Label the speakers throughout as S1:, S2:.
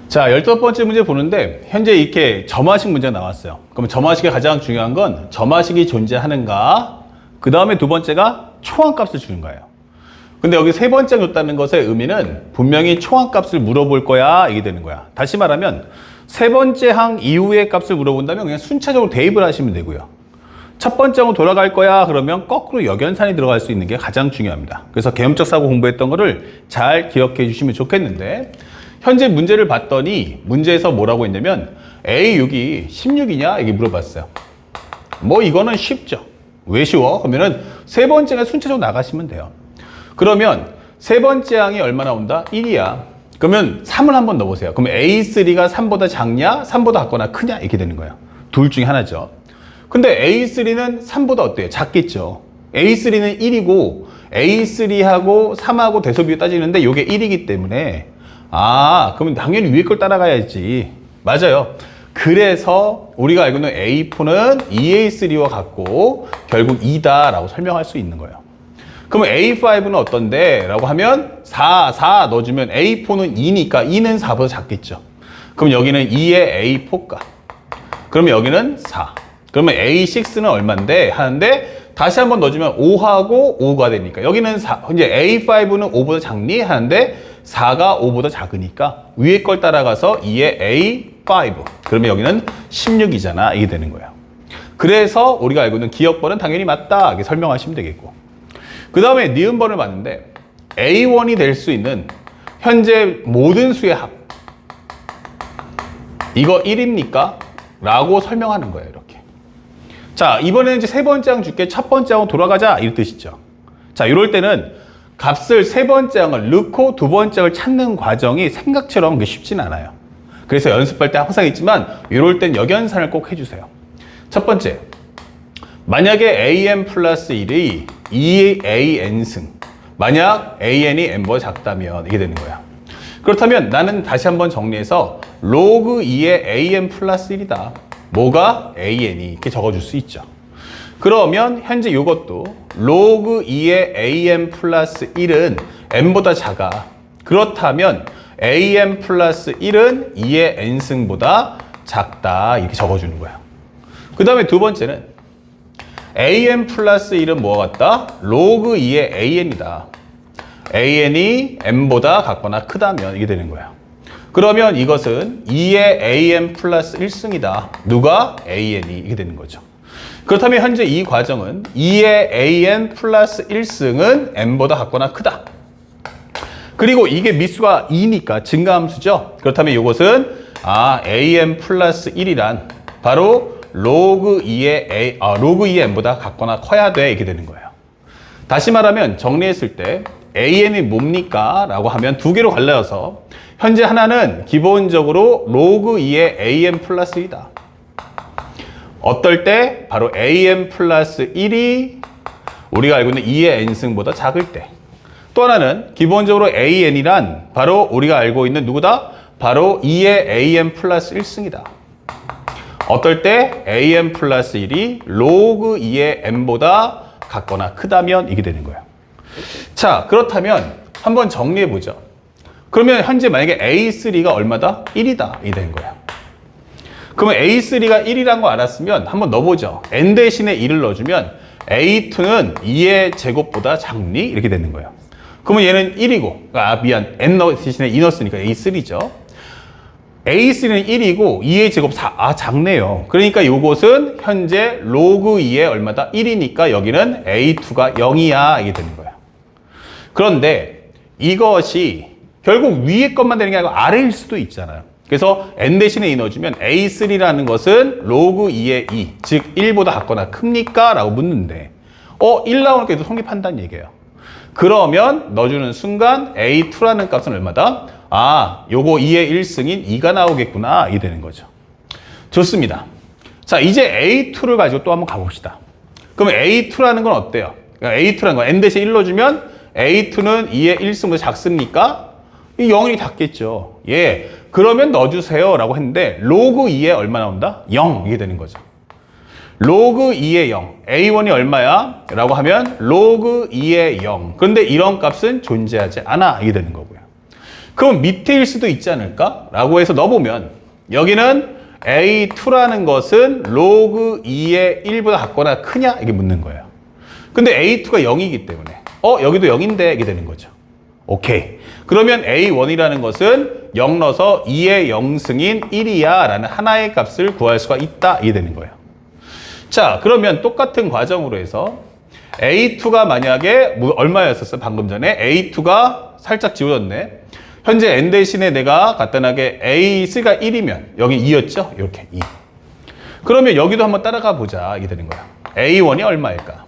S1: 자, 15번째 문제 보는데 현재 이렇게 점화식 문제가 나왔어요. 그럼 점화식의 가장 중요한 건 점화식이 존재하는가, 그 다음에 두 번째가 초항값을 주는 거예요. 근데 여기 세 번째 줬다는 것의 의미는 분명히 초항값을 물어볼 거야 이게 되는 거야. 다시 말하면 세 번째 항 이후의 값을 물어본다면 그냥 순차적으로 대입을 하시면 되고요. 첫 번째 항으로 돌아갈 거야 그러면 거꾸로 역연산이 들어갈 수 있는 게 가장 중요합니다. 그래서 개념적 사고 공부했던 거를 잘 기억해 주시면 좋겠는데, 현재 문제를 봤더니 문제에서 뭐라고 했냐면 A6이 16이냐 이게 물어봤어요. 뭐 이거는 쉽죠. 왜 쉬워? 그러면은 세 번째가 순차적으로 나가시면 돼요. 그러면 세 번째 항이 얼마 나온다? 1이야. 그러면 3을 한번 넣어보세요. 그러면 A3가 3보다 작냐? 3보다 같거나 크냐? 이렇게 되는 거예요. 둘 중에 하나죠. 근데 A3는 3보다 어때요? 작겠죠. A3는 1이고 A3하고 3하고 대소비율 따지는데 이게 1이기 때문에 그러면 당연히 위에 걸 따라가야지. 맞아요. 그래서 우리가 알고 있는 A4는 2A3와 같고 결국 2다 라고 설명할 수 있는 거예요. 그러면 A5는 어떤데? 라고 하면 4 넣어주면 A4는 2니까 2는 4보다 작겠죠. 그럼 여기는 2의 A4가. 그러면 여기는 4. 그러면 A6는 얼만데? 하는데 다시 한번 넣어주면 5하고 5가 되니까 여기는 4. 이제 A5는 5보다 작니? 하는데 4가 5보다 작으니까 위에 걸 따라가서 2의 A5. 그러면 여기는 16이잖아. 이게 되는 거예요. 그래서 우리가 알고 있는 기억번은 당연히 맞다. 이렇게 설명하시면 되겠고. 그 다음에 니은번을 봤는데 A1이 될 수 있는 현재 모든 수의 합. 이거 1입니까? 라고 설명하는 거예요. 이렇게. 자, 이번에는 이제 세 번째 항 줄게. 첫 번째 항으로 돌아가자. 이런 뜻이죠. 자, 이럴 때는 값을 세 번째 항을 넣고 두 번째 항을 찾는 과정이 생각처럼 쉽진 않아요. 그래서 연습할 때 항상 있지만 이럴 땐 역연산을 꼭 해주세요. 첫 번째, 만약에 an 플러스 1이 2an승, 만약 an이 n보다 작다면 이게 되는 거야. 그렇다면 나는 다시 한번 정리해서 로그 2의 an 플러스 1이다. 뭐가 an이 이렇게 적어줄 수 있죠. 그러면 현재 이것도 로그 2의 an 플러스 1은 n보다 작아. 그렇다면 an 플러스 1은 2의 n승보다 작다. 이렇게 적어주는 거야. 그 다음에 두 번째는 an 플러스 1은 뭐와 같다? 로그 2의 an이다. an이 n보다 같거나 크다면 이게 되는 거야. 그러면 이것은 2의 an 플러스 1승이다. 누가? an이 이게 되는 거죠. 그렇다면 현재 이 과정은 2의 an 플러스 1승은 n보다 같거나 크다. 그리고 이게 미수가 2니까 증가함수죠. 그렇다면 이것은 an 플러스 1이란 바로 로그 2의 n보다 같거나 커야 돼. 이렇게 되는 거예요. 다시 말하면 정리했을 때 an이 뭡니까? 라고 하면 두 개로 갈라져서 현재 하나는 기본적으로 로그 2의 an 플러스 1이다. 어떨 때? 바로 an 플러스 1이 우리가 알고 있는 2의 n승보다 작을 때. 또 하나는 기본적으로 an이란 바로 우리가 알고 있는 누구다? 바로 2의 an 플러스 1승이다. 어떨 때? an 플러스 1이 로그 2의 n보다 같거나 크다면 이게 되는 거예요. 자, 그렇다면 한번 정리해보죠. 그러면 현재 만약에 A3가 얼마다? 1이다. 이게 되는 거예요. 그러면 A3가 1이라는 거 알았으면 한번 넣어보죠. n 대신에 1을 넣어주면 A2는 2의 제곱보다 작니? 이렇게 되는 거예요. 그러면 얘는 1이고, n 대신에 2 넣었으니까 A3죠. A3는 1이고 2의 제곱 4. 작네요. 그러니까 이것은 현재 로그 2의 얼마다? 1이니까 여기는 A2가 0이야. 이게 되는 거예요. 그런데 이것이 결국 위에 것만 되는 게 아니고 아래일 수도 있잖아요. 그래서 n 대신에 2 넣어주면 A3라는 것은 로그 2의 2, 즉 1보다 같거나 큽니까? 라고 묻는데 1 나오니까 얘도 성립한다는 얘기예요. 그러면 넣어주는 순간 A2라는 값은 얼마다? 요거 2의 1승인 2가 나오겠구나. 이게 되는 거죠. 좋습니다. 자, 이제 A2를 가지고 또 한번 가봅시다. 그러면 A2라는 건 어때요? 그러니까 A2라는 건 n 대신에 1 넣어주면 A2는 2의 1승보다 작습니까? 이 0이 닿겠죠. 예. 그러면 넣어주세요. 라고 했는데, 로그 2에 얼마 나온다? 0. 이게 되는 거죠. 로그 2의 0. A1이 얼마야? 라고 하면 로그 2의 0. 그런데 이런 값은 존재하지 않아. 이게 되는 거고요. 그럼 밑에일 수도 있지 않을까? 라고 해서 넣어보면 여기는 A2라는 것은 로그 2의 1보다 같거나 크냐? 이게 묻는 거예요. 근데 A2가 0이기 때문에 여기도 0인데 이게 되는 거죠. 오케이. 그러면 A1이라는 것은 0 넣어서 2의 0승인 1이야 라는 하나의 값을 구할 수가 있다. 이게 되는 거예요. 자, 그러면 똑같은 과정으로 해서 A2가 만약에 얼마였었어? 방금 전에 A2가 살짝 지워졌네. 현재 N 대신에 내가 간단하게 A3가 1이면 여기 2였죠? 이렇게 2. 그러면 여기도 한번 따라가 보자. 이게 되는 거야. A1이 얼마일까?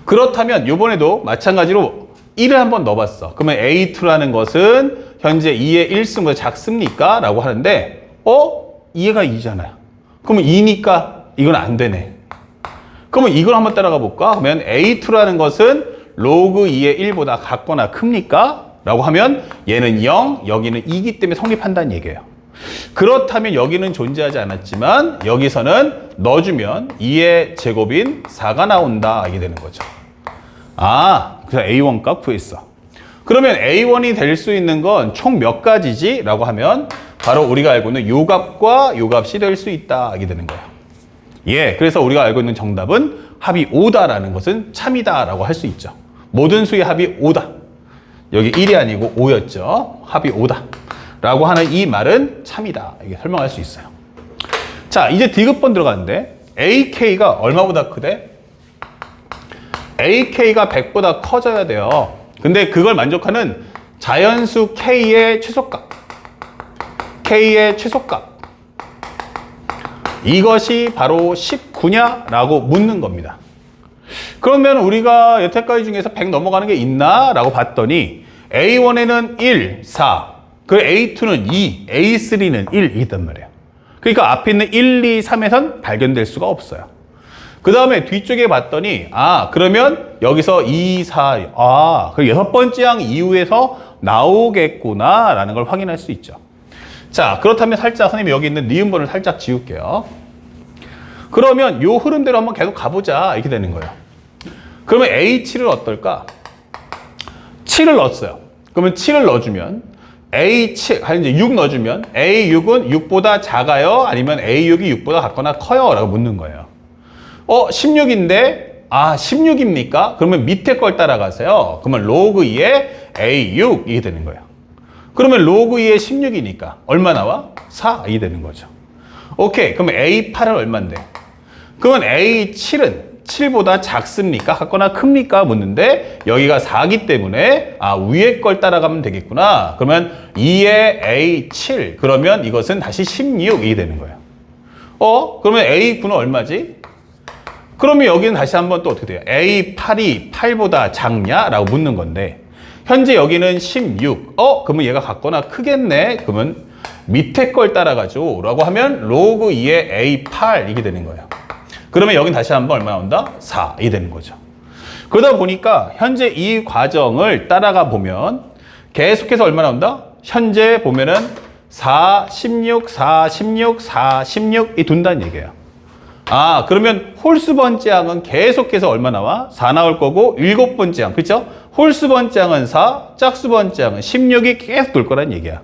S1: 그렇다면 이번에도 마찬가지로 1을 한번 넣어봤어. 그러면 A2라는 것은 현재 2의 1승보다 작습니까? 라고 하는데 2가 2잖아요. 그러면 2니까 이건 안 되네. 그러면 이걸 한번 따라가 볼까? 그러면 A2라는 것은 로그 2의 1보다 같거나 큽니까? 라고 하면 얘는 0, 여기는 2이기 때문에 성립한다는 얘기예요. 그렇다면 여기는 존재하지 않았지만 여기서는 넣어주면 2의 제곱인 4가 나온다. 이게 되는 거죠. 그래서 A1 값 구했어. 그러면 A1이 될 수 있는 건 총 몇 가지지? 라고 하면 바로 우리가 알고 있는 요 값과 요 값이 될 수 있다. 이게 되는 거예요. 그래서 우리가 알고 있는 정답은 합이 5다라는 것은 참이다 라고 할 수 있죠. 모든 수의 합이 5다. 여기 1이 아니고 5였죠. 합이 5다. 라고 하는 이 말은 참이다. 이게 설명할 수 있어요. 자, 이제 디귿번 들어가는데 AK가 얼마보다 크대? AK가 100보다 커져야 돼요. 근데 그걸 만족하는 자연수 K의 최소값. K의 최소값. 이것이 바로 19냐? 라고 묻는 겁니다. 그러면 우리가 여태까지 중에서 100 넘어가는 게 있나? 라고 봤더니 A1에는 1, 4, 그 A2는 2, A3는 1 이단 말이에요. 그러니까 앞에 있는 1, 2, 3에선 발견될 수가 없어요. 그 다음에 뒤쪽에 봤더니 그러면 여기서 2, 4, 그 6번째 항 이후에서 나오겠구나 라는 걸 확인할 수 있죠. 자, 그렇다면 살짝 선생님이 여기 있는 니은번을 살짝 지울게요. 그러면 요 흐름대로 한번 계속 가보자. 이렇게 되는 거예요. 그러면 A7은 어떨까? 7을 넣었어요. 그러면 7을 넣어주면 A7, 이제 6 넣어주면 A6은 6보다 작아요? 아니면 A6이 6보다 같거나 커요? 라고 묻는 거예요. 16인데 16입니까? 그러면 밑에 걸 따라가세요. 그러면 로그 2의 A6 이게 되는 거예요. 그러면 로그 2의 16이니까 얼마 나와? 4 이게 되는 거죠. 오케이. 그러면 A8은 얼만데? 그러면 A7은 7보다 작습니까? 같거나 큽니까? 묻는데 여기가 4기 때문에 위에 걸 따라가면 되겠구나. 그러면 2의 A7 그러면 이것은 다시 16이 되는 거예요. 그러면 A9는 얼마지? 그러면 여기는 다시 한번 또 어떻게 돼요? A8이 8보다 작냐? 라고 묻는 건데 현재 여기는 16. 그러면 얘가 같거나 크겠네? 그러면 밑에 걸 따라가죠. 라고 하면 로그 2의 A8 이게 되는 거예요. 그러면 여긴 다시 한번 얼마 나온다? 4 이 되는 거죠. 그러다 보니까 현재 이 과정을 따라가 보면 계속해서 얼마 나온다? 현재 보면은 4, 16, 4, 16, 4, 16이 둔다는 얘기예요. 그러면 홀수 번째 항은 계속해서 얼마 나와? 4 나올 거고 7번째 항, 그렇죠? 홀수 번째 항은 4, 짝수 번째 항은 16이 계속 돌 거란 얘기야.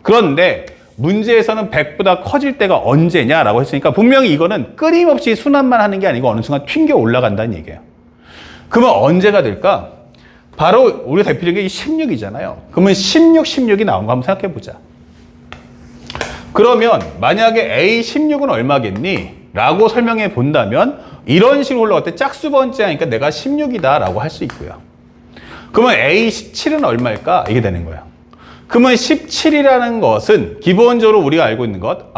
S1: 그런데 문제에서는 100보다 커질 때가 언제냐라고 했으니까 분명히 이거는 끊임없이 순환만 하는 게 아니고 어느 순간 튕겨 올라간다는 얘기예요. 그러면 언제가 될까? 바로 우리가 대표적인 게 16이잖아요. 그러면 16, 16이 나온 거 한번 생각해 보자. 그러면 만약에 A16은 얼마겠니? 라고 설명해 본다면 이런 식으로 올라갈 때 짝수 번째 하니까 내가 16이다 라고 할 수 있고요. 그러면 A17은 얼마일까? 이게 되는 거예요. 그러면 17이라는 것은 기본적으로 우리가 알고 있는 것,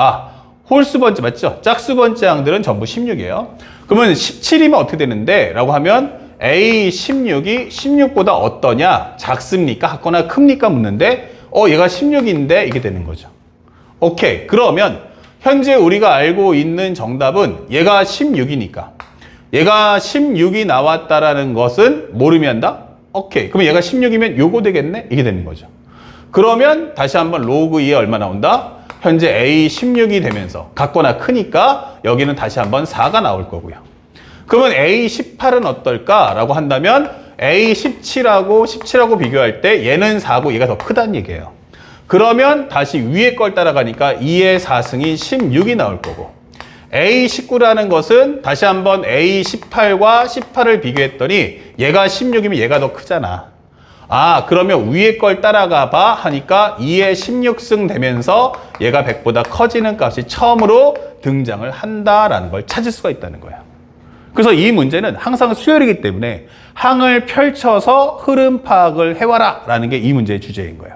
S1: 홀수 번째 맞죠? 짝수 번째 항들은 전부 16이에요. 그러면 17이면 어떻게 되는데? 라고 하면 A16이 16보다 어떠냐? 작습니까? 같거나 큽니까? 묻는데 얘가 16인데 이게 되는 거죠. 오케이. 그러면 현재 우리가 알고 있는 정답은 얘가 16이니까 얘가 16이 나왔다라는 것은 뭘 의미한다? 오케이. 그럼 얘가 16이면 요거 되겠네? 이게 되는 거죠. 그러면 다시 한번 로그 2에 얼마 나온다? 현재 A16이 되면서 같거나 크니까 여기는 다시 한번 4가 나올 거고요. 그러면 A18은 어떨까? 라고 한다면 A17하고 17하고 비교할 때 얘는 4고 얘가 더 크다는 얘기예요. 그러면 다시 위에 걸 따라가니까 2의 4승이 16이 나올 거고, A19라는 것은 다시 한번 A18과 18을 비교했더니 얘가 16이면 얘가 더 크잖아. 아, 그러면 위에 걸 따라가 봐 하니까 2의 16승 되면서 얘가 100보다 커지는 값이 처음으로 등장을 한다라는 걸 찾을 수가 있다는 거예요. 그래서 이 문제는 항상 수열이기 때문에 항을 펼쳐서 흐름 파악을 해와라 라는 게 이 문제의 주제인 거예요.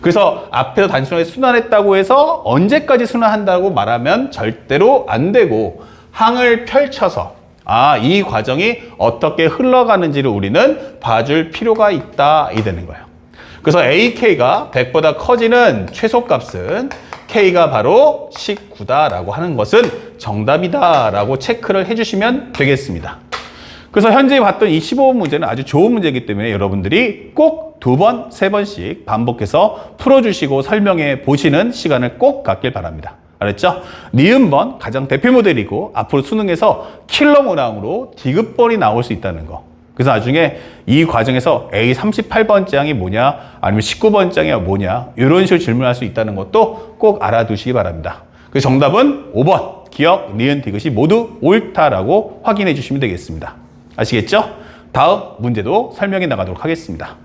S1: 그래서 앞에서 단순하게 순환했다고 해서 언제까지 순환한다고 말하면 절대로 안 되고, 항을 펼쳐서 이 과정이 어떻게 흘러가는지를 우리는 봐줄 필요가 있다 이 되는 거예요. 그래서 AK가 100보다 커지는 최소값은 K가 바로 19다라고 하는 것은 정답이다라고 체크를 해주시면 되겠습니다. 그래서 현재 봤던 이 15번 문제는 아주 좋은 문제이기 때문에 여러분들이 꼭 2번, 3번씩 반복해서 풀어주시고 설명해 보시는 시간을 꼭 갖길 바랍니다. 알았죠? 니은번 가장 대표 모델이고 앞으로 수능에서 킬러 문항으로 디귿번이 나올 수 있다는 거. 그래서 나중에 이 과정에서 A38번장이 뭐냐, 아니면 19번장이 뭐냐, 이런 식으로 질문할 수 있다는 것도 꼭 알아두시기 바랍니다. 그래서 정답은 5번, 기억, 니은, 디귿이 모두 옳다라고 확인해 주시면 되겠습니다. 아시겠죠? 다음 문제도 설명해 나가도록 하겠습니다.